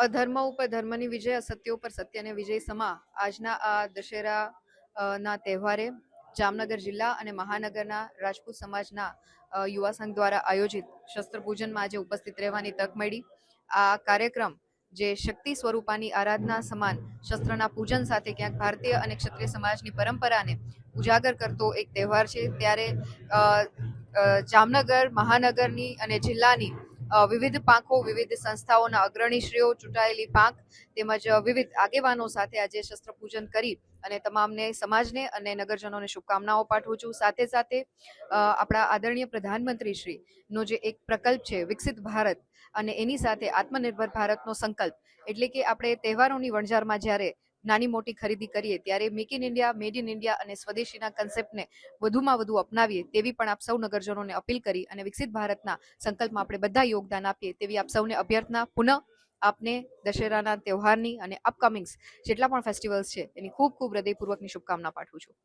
અધર્મ ઉપર ધર્મની વિજય, અસત્ય ઉપર સત્યને વિજય સમા આજના આ દશેરા ના તહેવારે જામનગર જિલ્લા અને મહાનગરના રાજપૂત સમાજના યુવા સંઘ દ્વારા આયોજિત શસ્ત્ર પૂજનમાં આજે ઉપસ્થિત રહેવાની તક મળી. આ કાર્યક્રમ જે શક્તિ સ્વરૂપાની આરાધના સમાન શસ્ત્રના પૂજન સાથે ક્યાંક ભારતીય અને ક્ષત્રિય સમાજની પરંપરાને ઉજાગર કરતો એક તહેવાર છે. ત્યારે જામનગર મહાનગરની અને જિલ્લાની વિવિધ પાંખો, વિવિધ સંસ્થાઓના અગ્રણીશ્રીઓ, ચૂંટાયેલી પાંખ તેમજ વિવિધ આગેવાનો સાથે આજે શસ્ત્ર પૂજન કરી અને તમામને સમાજને અને નગરજનોને શુભકામનાઓ પાઠવું છું. સાથે સાથે આપણા આદરણીય પ્રધાનમંત્રી શ્રીનો જે એક પ્રકલ્પ છે વિકસિત ભારત, અને એની સાથે આત્મનિર્ભર ભારતનો સંકલ્પ, એટલે કે આપણે તહેવારોની વણઝારમાં જ્યારે નાની મોટી ખરીદી કરીએ ત્યારે make in India, made in India અને સ્વદેશીના કન્સેપ્ટને વધુમાં વધુ અપનાવીએ તેવી પણ આપ સૌ નગરજનોને અપીલ કરી અને વિકસિત ભારતના સંકલ્પમાં આપણે બધા યોગદાન આપીએ તેવી આપ સૌને અભ્યર્થના. પુનઃ આપને દશેરાના તહેવારની અને અપકમિંગ્સ જેટલા પણ ફેસ્ટિવલ્સ છે એની ખૂબ ખૂબ હૃદયપૂર્વકની શુભકામના પાઠવું છું.